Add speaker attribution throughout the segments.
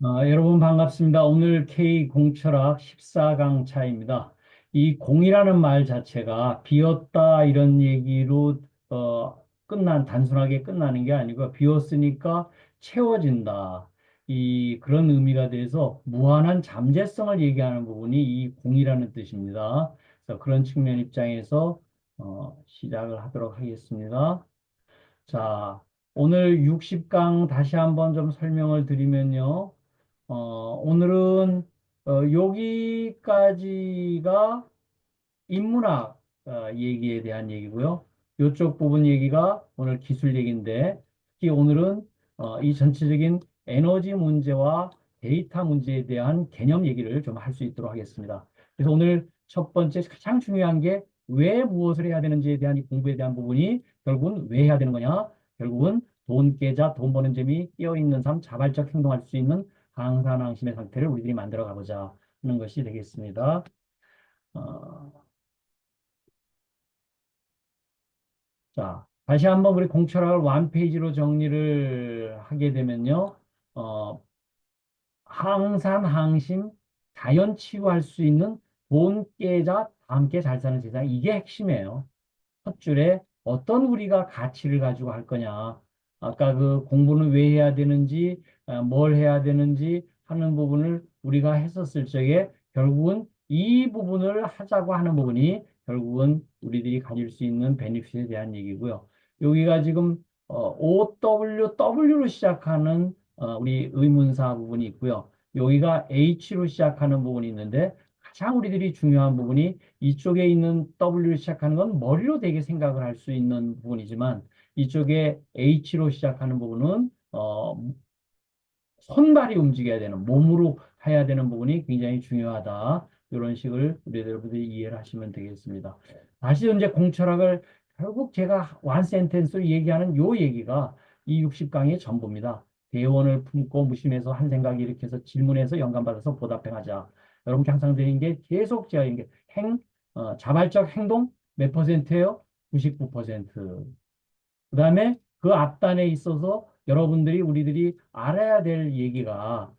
Speaker 1: 여러분 반갑습니다. 오늘 K공철학 14강 차입니다. 이 공이라는 말 자체가 비었다 이런 얘기로 단순하게 끝나는 게 아니고 비었으니까 채워진다. 그런 의미가 돼서 무한한 잠재성을 얘기하는 부분이 이 공이라는 뜻입니다. 그래서 그런 측면 입장에서 시작을 하도록 하겠습니다. 자, 오늘 60강 다시 한번 좀 설명을 드리면요. 오늘은 여기까지가 인문학 얘기에 대한 얘기고요. 이쪽 부분 얘기가 오늘 기술 얘기인데, 특히 오늘은 이 전체적인 에너지 문제와 데이터 문제에 대한 개념 얘기를 좀 할 수 있도록 하겠습니다. 그래서 오늘 첫 번째 가장 중요한 게 왜 무엇을 해야 되는지에 대한 이 공부에 대한 부분이 결국은 왜 해야 되는 거냐? 결국은 돈 깨자 돈 버는 재미 깨어있는 삶 자발적 행동할 수 있는 항산항심의 상태를 우리들이 만들어 가보자 하는 것이 되겠습니다. 어, 자, 다시 한번 우리 공철학을 완페이지로 정리를 하게 되면요. 어, 항산, 항심, 자연 치유할 수 있는 돈 깨자, 다 함께 잘 사는 세상. 이게 핵심이에요. 첫 줄에 어떤 우리가 가치를 가지고 할 거냐. 아까 그 공부는 왜 해야 되는지, 뭘 해야 되는지 하는 부분을 우리가 했었을 적에 결국은 이 부분을 하자고 하는 부분이 결국은 우리들이 가질 수 있는 베니핏에 대한 얘기고요. 여기가 지금 OWW로 시작하는 우리 의문사 부분이 있고요. 여기가 H로 시작하는 부분이 있는데 가장 우리들이 중요한 부분이 이쪽에 있는 W를 시작하는 건 머리로 되게 생각을 할 수 있는 부분이지만 이쪽에 H로 시작하는 부분은 손발이 움직여야 되는 몸으로 해야 되는 부분이 굉장히 중요하다. 이런 식을 우리 여러분들이 이해를 하시면 되겠습니다. 다시 이제 공철학을 결국 제가 완 센텐스로 얘기하는 요 얘기가 이 60강의 전부입니다. 대원을 품고 무심해서 한 생각 일으켜서 질문해서 영감받아서 보답행하자. 여러분께 항상 드리는 게 계속 제가 이게 자발적 행동 몇 퍼센트예요? 99%. 그다음에 그 앞단에 있어서 여러분들이 우리들이 알아야 될 얘기가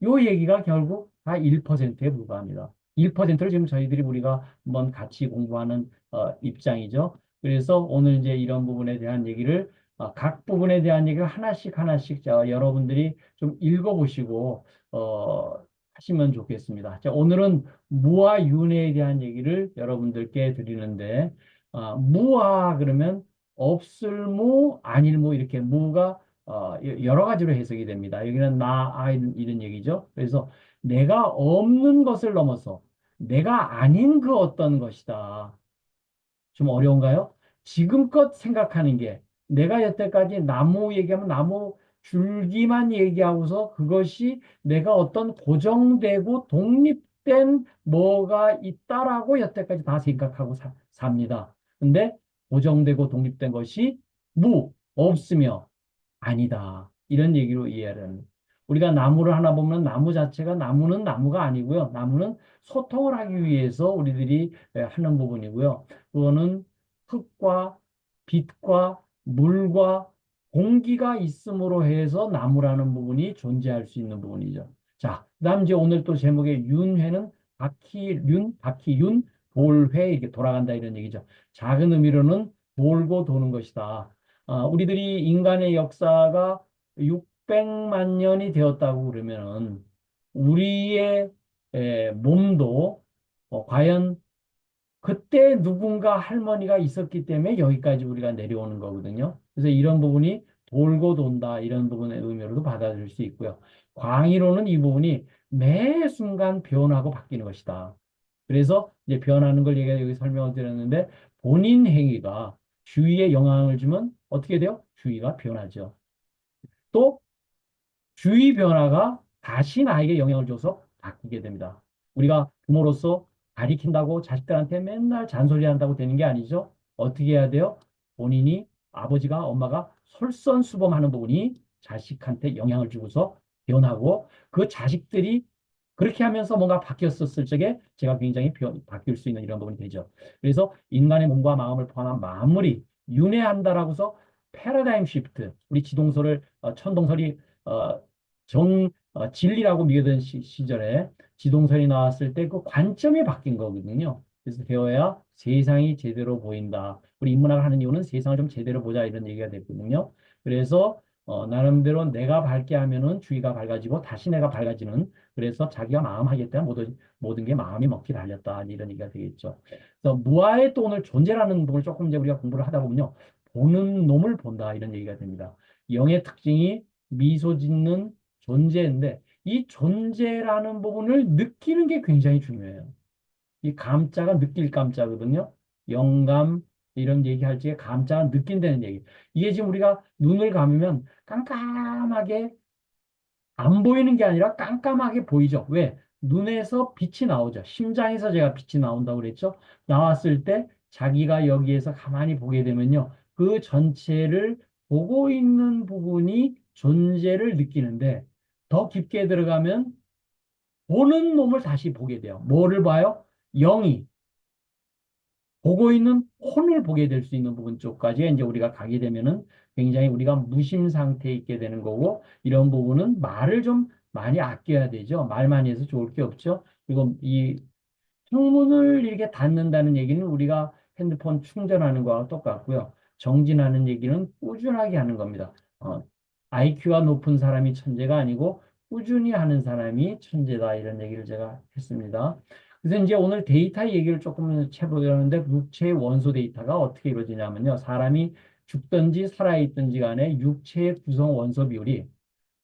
Speaker 1: 요 얘기가 결국 다 1%에 불과합니다. 1%를 지금 저희들이 우리가 한번 같이 공부하는 입장이죠. 그래서 오늘 이제 이런 부분에 대한 얘기를 각 부분에 대한 얘기를 하나씩 하나씩 여러분들이 좀 읽어보시고 하시면 좋겠습니다. 자, 오늘은 무와 윤회에 대한 얘기를 여러분들께 드리는데 무와 그러면 없을 무, 아닐 무 이렇게 무가 여러 가지로 해석이 됩니다. 여기는 이런 얘기죠. 그래서 내가 없는 것을 넘어서 내가 아닌 그 어떤 것이다. 좀 어려운가요? 지금껏 생각하는 게 내가 여태까지 나무 얘기하면 나무 줄기만 얘기하고서 그것이 내가 어떤 고정되고 독립된 뭐가 있다라고 여태까지 다 생각하고 삽니다. 근데 고정되고 독립된 것이 없으며 아니다. 이런 얘기로 이해하는. 우리가 나무를 하나 보면 나무 자체가 나무는 나무가 아니고요. 나무는 소통을 하기 위해서 우리들이 하는 부분이고요. 그거는 흙과 빛과 물과 공기가 있음으로 해서 나무라는 부분이 존재할 수 있는 부분이죠. 자, 그다음 이제 오늘 또 제목의 윤회는 바퀴윤, 돌회 이렇게 돌아간다 이런 얘기죠. 작은 의미로는 돌고 도는 것이다. 우리들이 인간의 역사가 600만 년이 되었다고 그러면은 우리의 몸도 과연 그때 누군가 할머니가 있었기 때문에 여기까지 우리가 내려오는 거거든요. 그래서 이런 부분이 돌고 돈다 이런 부분의 의미로도 받아들일 수 있고요. 광의로는 이 부분이 매 순간 변하고 바뀌는 것이다. 그래서 이제 변하는 걸 여기 설명을 드렸는데 본인 행위가 주위에 영향을 주면 어떻게 돼요? 주위가 변하죠. 또 주위 변화가 다시 나에게 영향을 줘서 바뀌게 됩니다. 우리가 부모로서 가리킨다고 자식들한테 맨날 잔소리한다고 되는 게 아니죠. 어떻게 해야 돼요? 본인이 아버지가 엄마가 솔선수범하는 부분이 자식한테 영향을 주고서 변하고 그 자식들이 그렇게 하면서 뭔가 바뀌었었을 적에 제가 굉장히 바뀔 수 있는 이런 부분이 되죠. 그래서 인간의 몸과 마음을 포함한 만물이 윤회한다라고서 패러다임 시프트 우리 지동설을 천동설이 어, 진리라고 믿던 시절에 지동설이 나왔을 때 그 관점이 바뀐 거거든요. 그래서 되어야 세상이 제대로 보인다. 우리 인문학을 하는 이유는 세상을 좀 제대로 보자 이런 얘기가 됐거든요. 그래서 나름대로 내가 밝게 하면은 주위가 밝아지고 다시 내가 밝아지는 그래서 자기가 마음 하겠다면 모든 게 마음이 먹기 달렸다 이런 얘기가 되겠죠. 그래서 무아의 또 오늘 존재라는 부분을 조금 이제 우리가 공부를 하다 보면요. 보는 놈을 본다 이런 얘기가 됩니다. 영의 특징이 미소 짓는 존재인데 이 존재라는 부분을 느끼는 게 굉장히 중요해요. 이 감자가 느낄 감자거든요. 영감 이런 얘기할 적에 감자가 느낀다는 얘기. 이게 지금 우리가 눈을 감으면 깜깜하게 안 보이는 게 아니라 깜깜하게 보이죠. 왜? 눈에서 빛이 나오죠. 심장에서 제가 빛이 나온다고 그랬죠. 나왔을 때 자기가 여기에서 가만히 보게 되면요. 그 전체를 보고 있는 부분이 존재를 느끼는데 더 깊게 들어가면 보는 놈을 다시 보게 돼요. 뭐를 봐요? 영이 보고 있는 혼을 보게 될 수 있는 부분 쪽까지 이제 우리가 가게 되면은 굉장히 우리가 무심 상태에 있게 되는 거고 이런 부분은 말을 좀 많이 아껴야 되죠. 말 많이 해서 좋을 게 없죠. 그리고 이 창문을 이렇게 닫는다는 얘기는 우리가 핸드폰 충전하는 거와 똑같고요. 정진하는 얘기는 꾸준하게 하는 겁니다. IQ가 높은 사람이 천재가 아니고 꾸준히 하는 사람이 천재다 이런 얘기를 제가 했습니다. 그래서 이제 오늘 데이터 얘기를 조금 해보려고 하는데 육체의 원소 데이터가 어떻게 이루어지냐면요. 사람이 죽든지 살아있든지 간에 육체의 구성 원소 비율이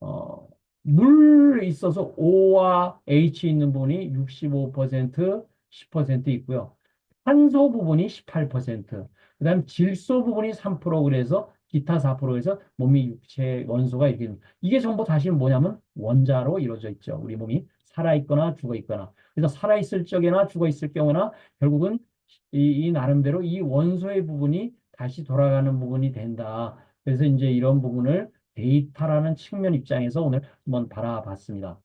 Speaker 1: 어, 물 있어서 O와 H 있는 부분이 65%, 10% 있고요. 탄소 부분이 18%, 그다음 질소 부분이 3% 그래서 기타 4%에서 몸이 육체 원소가 이렇게 이게 전부 다시 뭐냐면 원자로 이루어져 있죠. 우리 몸이 살아 있거나 죽어 있거나. 그래서 살아 있을 적이나 죽어 있을 경우나 결국은 이 나름대로 이 원소의 부분이 다시 돌아가는 부분이 된다. 그래서 이제 이런 부분을 데이터라는 측면 입장에서 오늘 한번 바라봤습니다.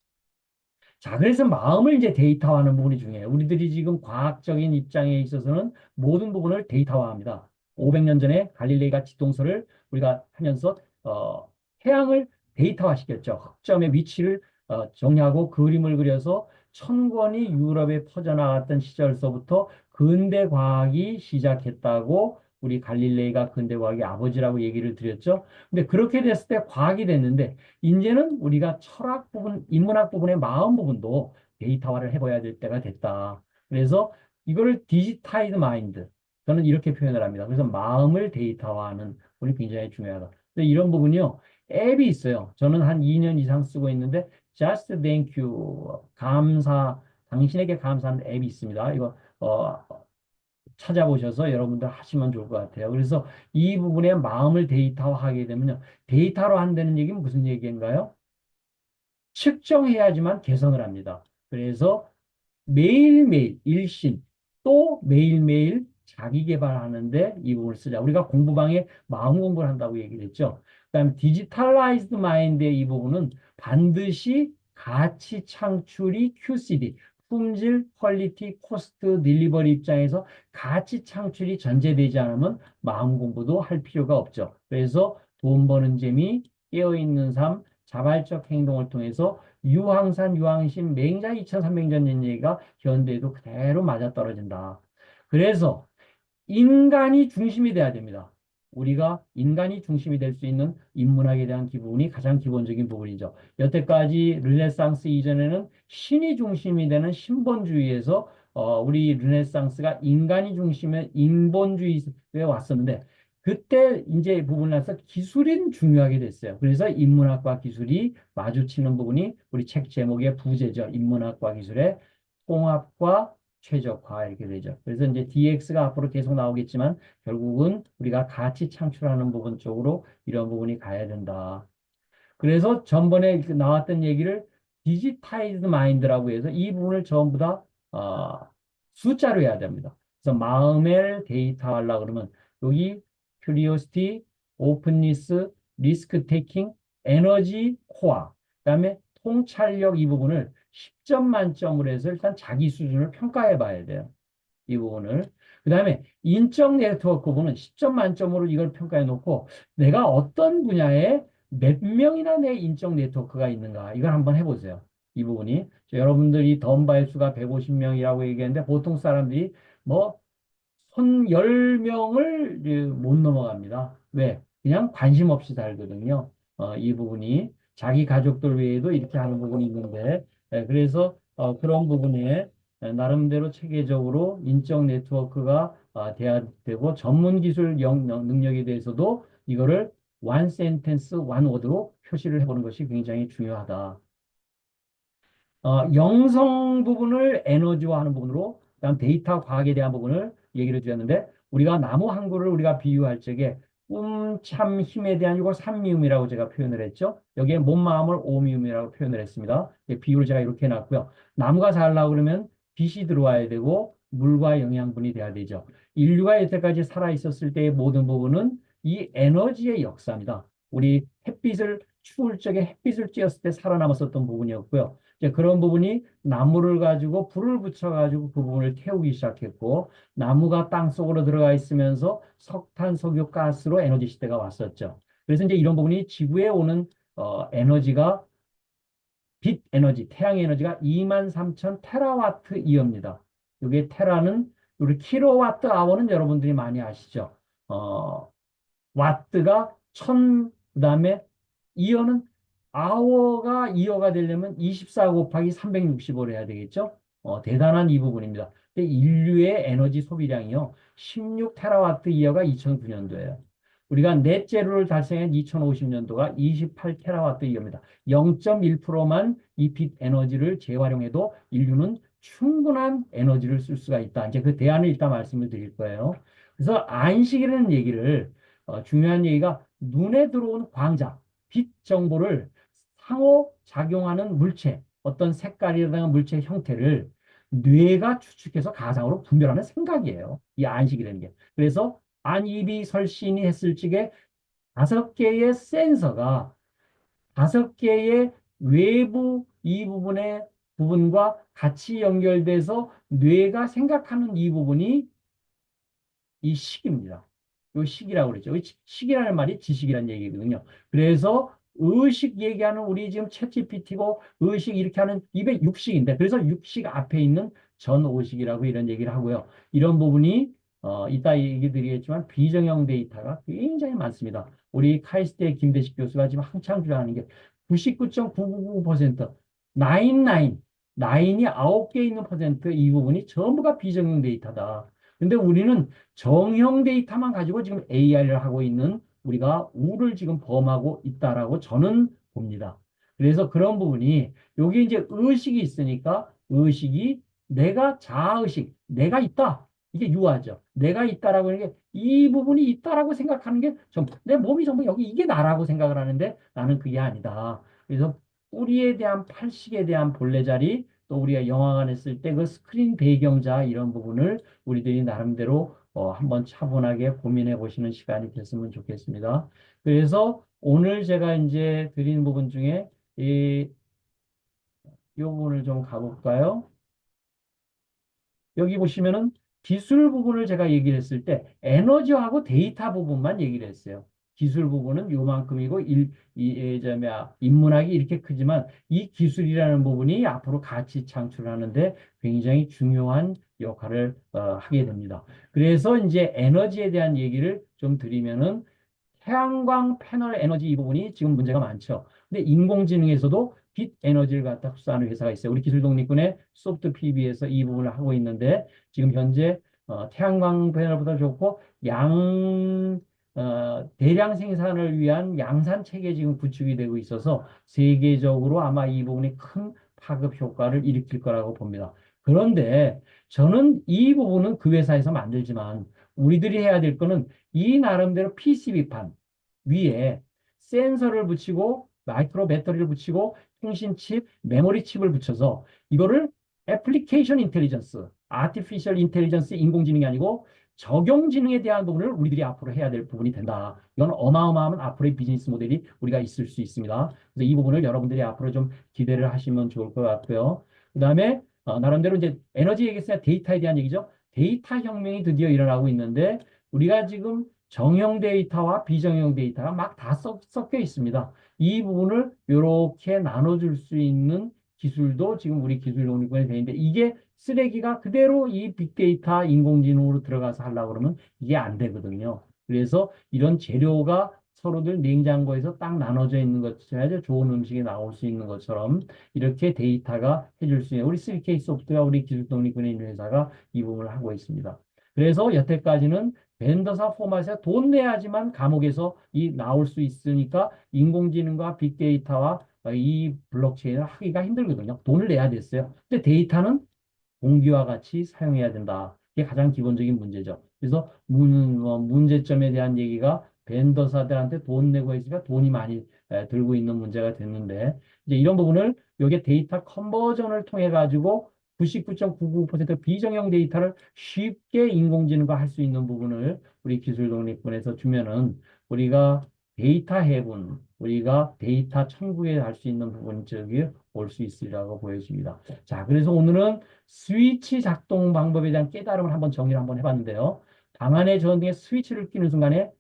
Speaker 1: 자, 그래서 마음을 이제 데이터화하는 부분이 중요해요. 우리들이 지금 과학적인 입장에 있어서는 모든 부분을 데이터화합니다. 500년 전에 갈릴레이가 지동설을 우리가 하면서 태양을 데이터화시켰죠. 흑점의 위치를 정리하고 그림을 그려서 천권이 유럽에 퍼져나갔던 시절서부터 근대 과학이 시작했다고 우리 갈릴레이가 근대 과학의 아버지라고 얘기를 드렸죠. 근데 그렇게 됐을 때 과학이 됐는데 이제는 우리가 철학 부분, 인문학 부분의 마음 부분도 데이터화를 해봐야 될 때가 됐다. 그래서 이거를 디지타이드 마인드. 저는 이렇게 표현을 합니다. 그래서 마음을 데이터화하는 부분이 굉장히 중요하다. 근데 이런 부분이요. 앱이 있어요. 저는 한 2년 이상 쓰고 있는데 Just Thank You. 감사, 당신에게 감사하는 앱이 있습니다. 이거 찾아보셔서 여러분들 하시면 좋을 것 같아요. 그래서 이 부분에 마음을 데이터화하게 되면요. 데이터로 한다는 얘기는 무슨 얘기인가요? 측정해야지만 개선을 합니다. 그래서 매일매일 일신 또 매일매일 자기 개발하는데 이 부분을 쓰자. 우리가 공부방에 마음 공부를 한다고 얘기를 했죠. 그다음에 디지털라이즈드 마인드의 이 부분은 반드시 가치 창출이 QCD, 품질, 퀄리티, 코스트, 딜리버리 입장에서 가치 창출이 전제되지 않으면 마음 공부도 할 필요가 없죠. 그래서 돈 버는 재미, 깨어있는 삶, 자발적 행동을 통해서 유황산, 유황신, 맹자 2300년 전 얘기가 현대에도 그대로 맞아떨어진다. 그래서 인간이 중심이 돼야 됩니다. 우리가 인간이 중심이 될 수 있는 인문학에 대한 기본이 가장 기본적인 부분이죠. 여태까지 르네상스 이전에는 신이 중심이 되는 신본주의에서 우리 르네상스가 인간이 중심의 인본주의에 왔었는데 그때 이제 부분을 나서 기술이 중요하게 됐어요. 그래서 인문학과 기술이 마주치는 부분이 우리 책 제목의 부제죠. 인문학과 기술의 통합과 최적화 이렇게 되죠. 그래서 이제 DX가 앞으로 계속 나오겠지만 결국은 우리가 가치 창출하는 부분 쪽으로 이런 부분이 가야 된다. 그래서 전번에 나왔던 얘기를 디지타이즈드 마인드라고 해서 이 부분을 전부 다 숫자로 해야 됩니다. 그래서 마음을 데이터 하려고 그러면 여기 큐리오시티, 오픈니스, 리스크 테이킹, 에너지 코어, 그다음에 통찰력 이 부분을 10점 만점으로 해서 일단 자기 수준을 평가해 봐야 돼요. 이 부분을. 그 다음에 인적 네트워크 부분은 10점 만점으로 이걸 평가해 놓고 내가 어떤 분야에 몇 명이나 내 인적 네트워크가 있는가? 이걸 한번 해보세요. 이 부분이. 여러분들이 덤바의 수가 150명이라고 얘기했는데 보통 사람들이 뭐 손 10명을 못 넘어갑니다. 왜? 그냥 관심 없이 살거든요. 이 부분이 자기 가족들 외에도 이렇게 하는 부분이 있는데 그래서 그런 부분에 나름대로 체계적으로 인적 네트워크가 돼야 되고 전문 기술 능력에 대해서도 이거를 one sentence, one word로 표시를 해보는 것이 굉장히 중요하다. 영성 부분을 에너지화하는 부분으로, 그다음 데이터 과학에 대한 부분을 얘기를 드렸는데, 우리가 나무 한 그루를 우리가 비유할 적에 참 힘에 대한 이걸 삼미음이라고 제가 표현을 했죠. 여기에 몸, 마음을 오미음이라고 표현을 했습니다. 비유를 제가 이렇게 해놨고요. 나무가 자라려고 그러면 빛이 들어와야 되고 물과 영양분이 돼야 되죠. 인류가 여태까지 살아 있었을 때의 모든 부분은 이 에너지의 역사입니다. 우리 햇빛을 추울 적에 햇빛을 쬐었을 때 살아남았었던 부분이었고요. 이제 그런 부분이 나무를 가지고 불을 붙여가지고 그 부분을 태우기 시작했고, 나무가 땅 속으로 들어가 있으면서 석탄, 석유, 가스로 에너지 시대가 왔었죠. 그래서 이제 이런 부분이 지구에 오는 에너지가 빛 에너지, 태양 에너지가 23,000 테라와트 이어입니다. 이게 테라는 우리 킬로와트 아워는 여러분들이 많이 아시죠? 어, 와트가 1000, 그다음에 이어는 아워가 이어가 되려면 24 곱하기 365를 해야 되겠죠? 대단한 이 부분입니다. 근데 인류의 에너지 소비량이요. 16 테라와트 이어가 2009년도예요. 우리가 넷제로를 달성한 2050년도가 28 테라와트 이어입니다. 0.1%만 이 빛 에너지를 재활용해도 인류는 충분한 에너지를 쓸 수가 있다. 이제 그 대안을 일단 말씀을 드릴 거예요. 그래서 안식이라는 얘기를 중요한 얘기가 눈에 들어온 광자, 빛 정보를 상호작용하는 물체, 어떤 색깔이라든가 물체 형태를 뇌가 추측해서 가상으로 분별하는 생각이에요. 이 안식이라는 게. 그래서 안입이 설신이 했을 적에 5개의 센서가 5개의 외부 이 부분의 부분과 같이 연결돼서 뇌가 생각하는 이 부분이 이 식입니다. 이 식이라고 그랬죠. 이 식이라는 말이 지식이라는 얘기거든요. 그래서 의식 얘기하는 우리 지금 챗GPT고 의식 이렇게 하는 입에 육식인데 그래서 육식 앞에 있는 전오식이라고 이런 얘기를 하고요. 이런 부분이 이따 얘기 드리겠지만 비정형 데이터가 굉장히 많습니다. 우리 카이스트의 김대식 교수가 지금 한창 주장하는 게 99.999%, 99, 9이 9개 있는 퍼센트 이 부분이 전부가 비정형 데이터다. 근데 우리는 정형 데이터만 가지고 지금 AI를 하고 있는 우리가 우를 지금 범하고 있다라고 저는 봅니다. 그래서 그런 부분이 여기 이제 의식이 있으니까 의식이 내가 자아의식, 내가 있다. 이게 유아죠. 내가 있다라고 하는 게 이 부분이 있다라고 생각하는 게 전부 내 몸이 전부 여기 이게 나라고 생각을 하는데 나는 그게 아니다. 그래서 뿌리에 대한 팔식에 대한 본래 자리 또 우리가 영화관 했을 때 그 스크린 배경자 이런 부분을 우리들이 나름대로 한번 차분하게 고민해 보시는 시간이 됐으면 좋겠습니다. 그래서 오늘 제가 이제 드린 부분 중에 이 부분을 좀 가볼까요? 여기 보시면은 기술 부분을 제가 얘기를 했을 때 에너지하고 데이터 부분만 얘기를 했어요. 기술 부분은 요만큼이고 인문학이 이렇게 크지만 이 기술이라는 부분이 앞으로 가치 창출하는데 굉장히 중요한 역할을 하게 됩니다. 그래서 이제 에너지에 대한 얘기를 좀 드리면은 태양광 패널 에너지 이 부분이 지금 문제가 많죠. 근데 인공지능에서도 빛 에너지를 갖다 흡수하는 회사가 있어요. 우리 기술독립군의 소프트 PB에서 이 부분을 하고 있는데 지금 현재 태양광 패널보다 좋고 대량 생산을 위한 양산 체계 지금 구축이 되고 있어서 세계적으로 아마 이 부분이 큰 파급 효과를 일으킬 거라고 봅니다. 그런데 저는 이 부분은 그 회사에서 만들지만 우리들이 해야 될 거는 이 나름대로 PCB판 위에 센서를 붙이고 마이크로 배터리를 붙이고 통신 칩, 메모리 칩을 붙여서 이거를 애플리케이션 인텔리전스, 아티피셜 인텔리전스 인공지능이 아니고 적용지능에 대한 부분을 우리들이 앞으로 해야 될 부분이 된다. 이건 어마어마한 앞으로의 비즈니스 모델이 우리가 있을 수 있습니다. 그래서 이 부분을 여러분들이 앞으로 좀 기대를 하시면 좋을 것 같고요. 그 다음에 나름대로 이제 에너지 얘기했으니까 데이터에 대한 얘기죠. 데이터 혁명이 드디어 일어나고 있는데 우리가 지금 정형 데이터와 비정형 데이터가 막 다 섞여 있습니다. 이 부분을 이렇게 나눠줄 수 있는 기술도 지금 우리 기술 독립군에 되어 있는데 이게 쓰레기가 그대로 이 빅데이터 인공지능으로 들어가서 하려고 그러면 이게 안 되거든요. 그래서 이런 재료가 서로들 냉장고에서 딱 나눠져 있는 것처럼 좋은 음식이 나올 수 있는 것처럼 이렇게 데이터가 해줄 수 있는 우리 3K 소프트웨어 우리 기술 독립군에 있는 회사가 이 부분을 하고 있습니다. 그래서 여태까지는 벤더사 포맷에 돈 내야지만 감옥에서 이 나올 수 있으니까 인공지능과 빅데이터와 이 블록체인을 하기가 힘들거든요. 돈을 내야 됐어요. 근데 데이터는 공기와 같이 사용해야 된다. 이게 가장 기본적인 문제죠. 그래서 문제점에 대한 얘기가 벤더사들한테 돈 내고 있으니까 돈이 많이 들고 있는 문제가 됐는데 이제 이런 부분을 여기 데이터 컨버전을 통해 가지고 99.99% 비정형 데이터를 쉽게 인공지능화 할 수 있는 부분을 우리 기술 독립군에서 주면은 우리가 데이터 해분, 우리가 데이터 천국에 갈 수 있는 부분 쪽이 올 수 있으리라고 보여집니다. 자, 그래서 오늘은 스위치 작동 방법에 대한 깨달음을 한번 정리를 한번 해봤는데요. 방안의 전등에 스위치를 끼는 순간에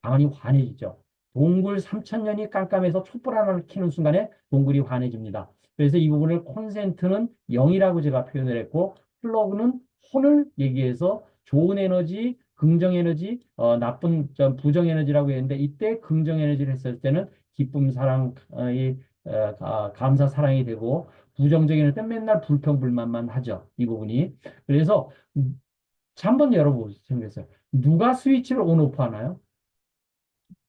Speaker 1: 방안이 환해지죠. 동굴 3천년이 깜깜해서 촛불 하나를 켜는 순간에 동굴이 환해집니다. 그래서 이 부분을 콘센트는 0이라고 제가 표현을 했고 플러그는 혼을 얘기해서 좋은 에너지, 긍정 에너지, 나쁜 부정 에너지라고 했는데 이때 긍정 에너지를 했을 때는 기쁨, 사랑, 감사, 사랑이 되고 부정적인 때 맨날 불평불만만 하죠. 이 부분이. 그래서 한번 열어보세요. 누가 스위치를 온오프 하나요?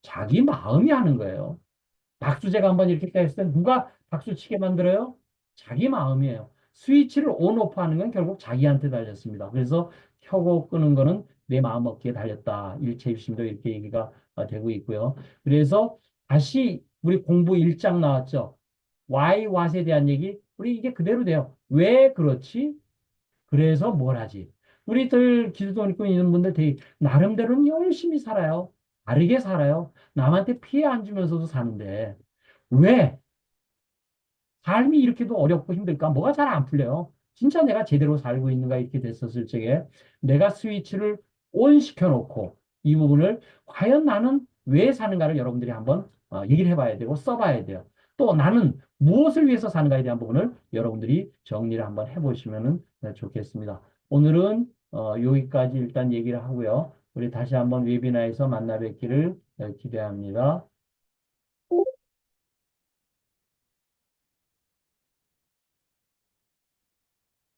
Speaker 1: 자기 마음이 하는 거예요. 박수제가 한번 이렇게 했을 때 누가 박수 치게 만들어요? 자기 마음이에요. 스위치를 온오프 하는 건 결국 자기한테 달렸습니다. 그래서 켜고 끄는 거는 내 마음 어깨에 달렸다. 일체유심도 이렇게 얘기가 되고 있고요. 그래서 다시 우리 공부 1장 나왔죠. why, what에 대한 얘기. 우리 이게 그대로 돼요. 왜 그렇지? 그래서 뭘 하지? 우리들 기술도 있고 있는 분들 되게 나름대로는 열심히 살아요. 다르게 살아요. 남한테 피해 안 주면서도 사는데 왜 삶이 이렇게도 어렵고 힘들까? 뭐가 잘 안 풀려요? 진짜 내가 제대로 살고 있는가 이렇게 됐었을 적에 내가 스위치를 온 시켜놓고 이 부분을 과연 나는 왜 사는가를 여러분들이 한번 얘기를 해봐야 되고 써봐야 돼요. 또 나는 무엇을 위해서 사는가에 대한 부분을 여러분들이 정리를 한번 해보시면 좋겠습니다. 오늘은 여기까지 일단 얘기를 하고요. 우리 다시 한번 웨비나에서 만나 뵙기를 기대합니다.